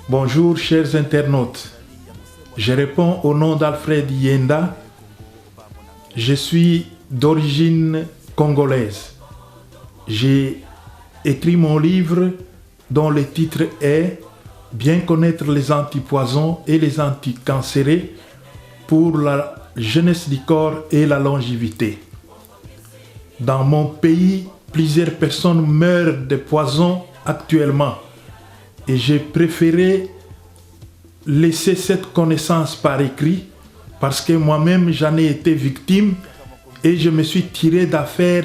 Bonjour chers internautes, je réponds au nom d'Alfred Yenda. Je suis d'origine congolaise. J'ai écrit mon livre dont le titre est « Bien connaître les antipoisons et les anticancérés pour la jeunesse du corps et la longévité ». Dans mon pays, plusieurs personnes meurent de poison actuellement. Et j'ai préféré laisser cette connaissance par écrit parce que moi-même j'en ai été victime et je me suis tiré d'affaire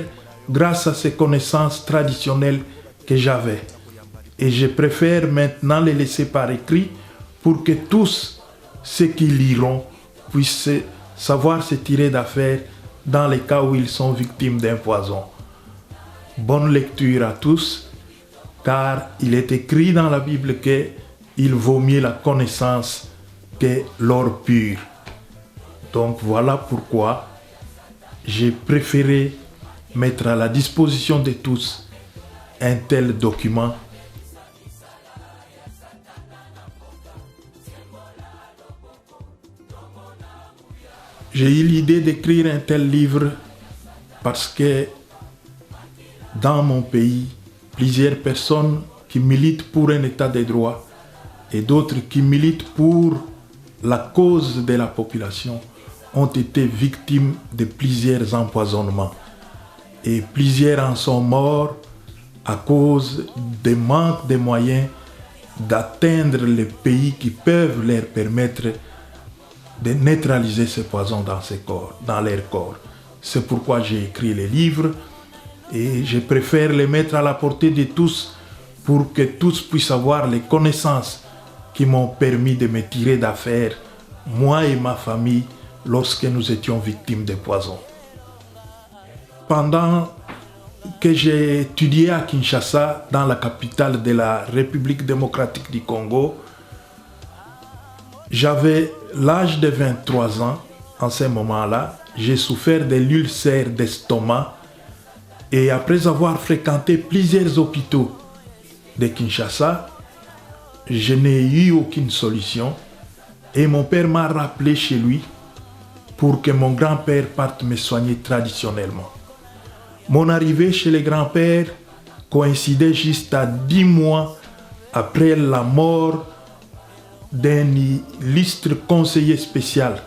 grâce à ces connaissances traditionnelles que j'avais. Et je préfère maintenant les laisser par écrit pour que tous ceux qui liront puissent savoir se tirer d'affaire dans les cas où ils sont victimes d'un poison. Bonne lecture à tous. Car il est écrit dans la Bible qu'il vaut mieux la connaissance que l'or pur. Donc voilà pourquoi j'ai préféré mettre à la disposition de tous un tel document. J'ai eu l'idée d'écrire un tel livre parce que dans mon pays, plusieurs personnes qui militent pour un état de droit et d'autres qui militent pour la cause de la population ont été victimes de plusieurs empoisonnements. Et plusieurs en sont morts à cause des manques de moyens d'atteindre les pays qui peuvent leur permettre de neutraliser ce poison dans leur corps. C'est pourquoi j'ai écrit les livres. Et je préfère les mettre à la portée de tous pour que tous puissent avoir les connaissances qui m'ont permis de me tirer d'affaire, moi et ma famille, lorsque nous étions victimes de poison. Pendant que j'ai étudié à Kinshasa, dans la capitale de la République démocratique du Congo, j'avais l'âge de 23 ans. En ce moment-là, j'ai souffert de l'ulcère d'estomac. Et après avoir fréquenté plusieurs hôpitaux de Kinshasa, je n'ai eu aucune solution et mon père m'a rappelé chez lui pour que mon grand-père parte me soigner traditionnellement. Mon arrivée chez le grand-père coïncidait juste à 10 mois après la mort d'un illustre conseiller spécial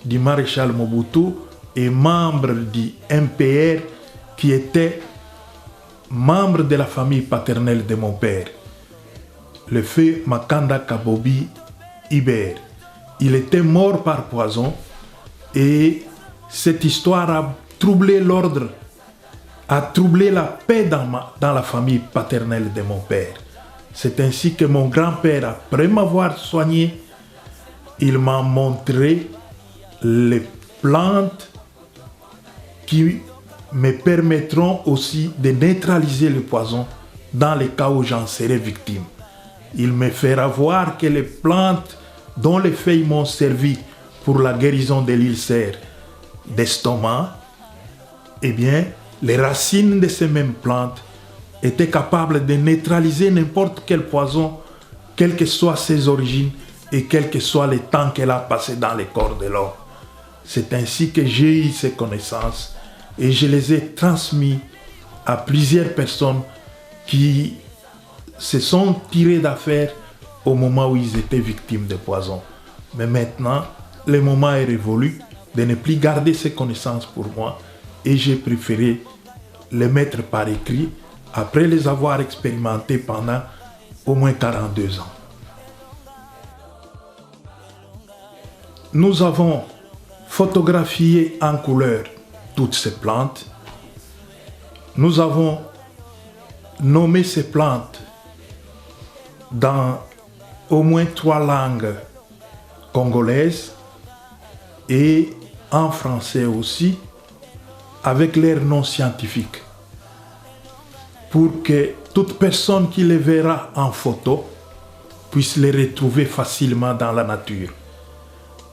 du maréchal Mobutu et membre du MPR qui était membre de la famille paternelle de mon père, le feu Makanda Kabobi Iber. Il était mort par poison et cette histoire a troublé l'ordre, a troublé la paix dans la famille paternelle de mon père. C'est ainsi que mon grand-père, après m'avoir soigné, il m'a montré les plantes qui me permettront aussi de neutraliser le poison dans les cas où j'en serai victime. Il me fera voir que les plantes dont les feuilles m'ont servi pour la guérison de l'ulcère d'estomac, eh bien, les racines de ces mêmes plantes étaient capables de neutraliser n'importe quel poison, quelles que soient ses origines et quel que soit le temps qu'elle a passé dans le corps de l'homme. C'est ainsi que j'ai eu ces connaissances et je les ai transmis à plusieurs personnes qui se sont tirées d'affaire au moment où ils étaient victimes de poison. Mais maintenant, le moment est révolu de ne plus garder ces connaissances pour moi et j'ai préféré les mettre par écrit après les avoir expérimentées pendant au moins 42 ans. Nous avons photographié en couleur toutes ces plantes. Nous avons nommé ces plantes dans au moins 3 langues congolaises et en français aussi, avec leurs noms scientifiques, pour que toute personne qui les verra en photo puisse les retrouver facilement dans la nature.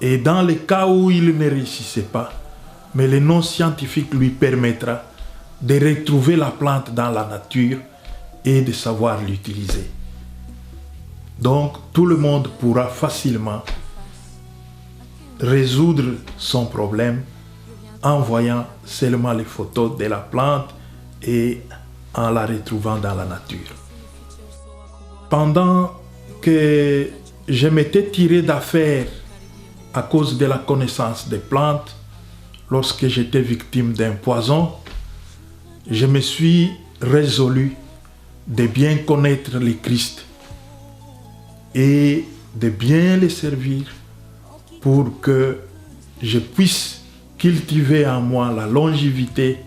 Et dans les cas où il ne réussissait pas, mais le nom scientifique lui permettra de retrouver la plante dans la nature et de savoir l'utiliser. Donc tout le monde pourra facilement résoudre son problème en voyant seulement les photos de la plante et en la retrouvant dans la nature. Pendant que je m'étais tiré d'affaire à cause de la connaissance des plantes, lorsque j'étais victime d'un poison, je me suis résolu de bien connaître le Christ et de bien le servir pour que je puisse cultiver en moi la longévité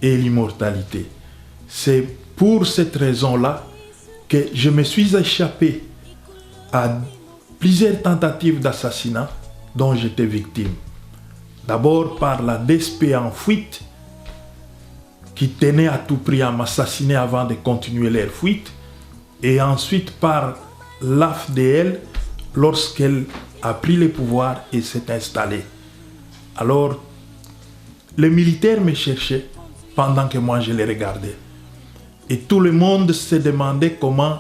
et l'immortalité. C'est pour cette raison-là que je me suis échappé à plusieurs tentatives d'assassinat dont j'étais victime. D'abord par la DSP en fuite, qui tenait à tout prix à m'assassiner avant de continuer leur fuite, et ensuite par l'AFDL lorsqu'elle a pris le pouvoir et s'est installée. Alors, les militaires me cherchaient pendant que moi je les regardais. Et tout le monde se demandait comment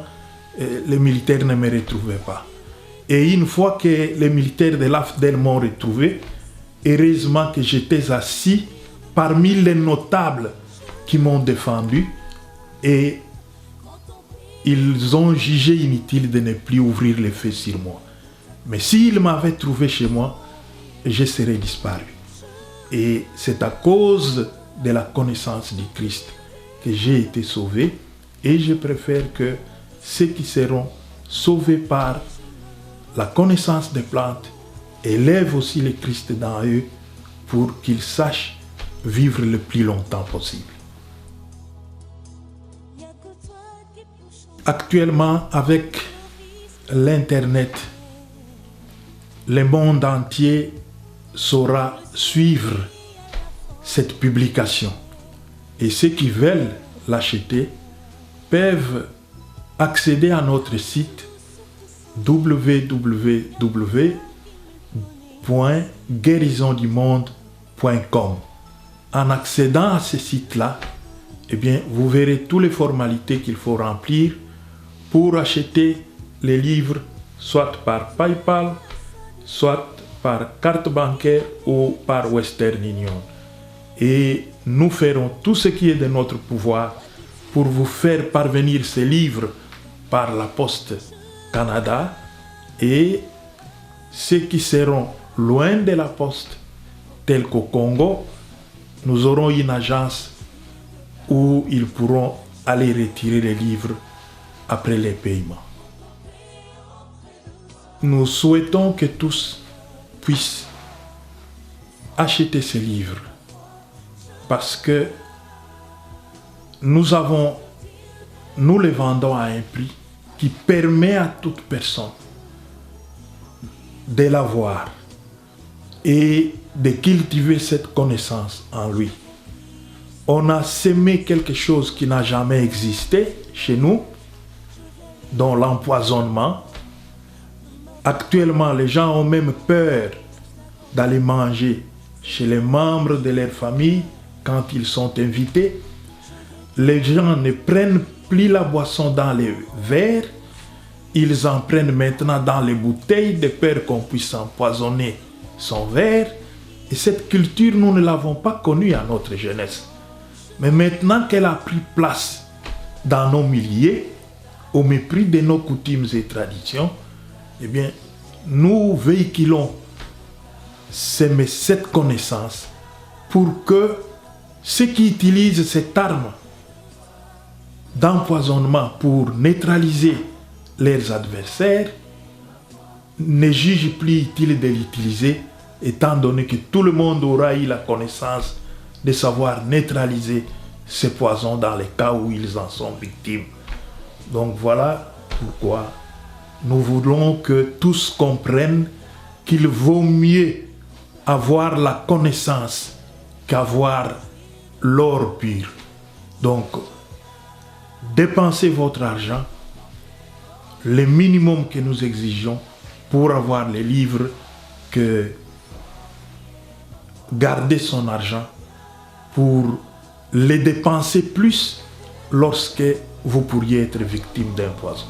les militaires ne me retrouvaient pas. Et une fois que les militaires de l'AFDL m'ont retrouvé, heureusement que j'étais assis parmi les notables qui m'ont défendu et ils ont jugé inutile de ne plus ouvrir le feu sur moi. Mais s'ils m'avaient trouvé chez moi, je serais disparu. Et c'est à cause de la connaissance du Christ que j'ai été sauvé et je préfère que ceux qui seront sauvés par la connaissance des plantes élèvent aussi le Christ dans eux pour qu'ils sachent vivre le plus longtemps possible. Actuellement, avec l'Internet, le monde entier saura suivre cette publication. Et ceux qui veulent l'acheter peuvent accéder à notre site www.guérisondumonde.com. En accédant à ce site-là, eh bien, vous verrez toutes les formalités qu'il faut remplir pour acheter les livres, soit par PayPal, soit par carte bancaire ou par Western Union. Et nous ferons tout ce qui est de notre pouvoir pour vous faire parvenir ces livres par la Poste Canada, et ceux qui seront loin de la Poste, tels qu'au Congo, nous aurons une agence où ils pourront aller retirer les livres après les paiements. Nous souhaitons que tous puissent acheter ces livres parce que nous les vendons à un prix qui permet à toute personne de l'avoir et de cultiver cette connaissance en lui. On a semé quelque chose qui n'a jamais existé chez nous, dont l'empoisonnement. Actuellement, les gens ont même peur d'aller manger chez les membres de leur famille quand ils sont invités. Les gens ne prennent plus la boisson dans les verres, ils en prennent maintenant dans les bouteilles de peur qu'on puisse empoisonner son verre. Et cette culture, nous ne l'avons pas connue à notre jeunesse. Mais maintenant qu'elle a pris place dans nos milieux, au mépris de nos coutumes et traditions, eh bien, nous véhiculons cette connaissance pour que ceux qui utilisent cette arme d'empoisonnement pour neutraliser leurs adversaires ne jugent plus utile de l'utiliser, étant donné que tout le monde aura eu la connaissance de savoir neutraliser ces poisons dans les cas où ils en sont victimes. Donc voilà pourquoi nous voulons que tous comprennent qu'il vaut mieux avoir la connaissance qu'avoir l'or pur. Donc, dépensez votre argent, le minimum que nous exigeons pour avoir les livres que garder son argent pour les dépenser plus lorsque vous pourriez être victime d'un poison.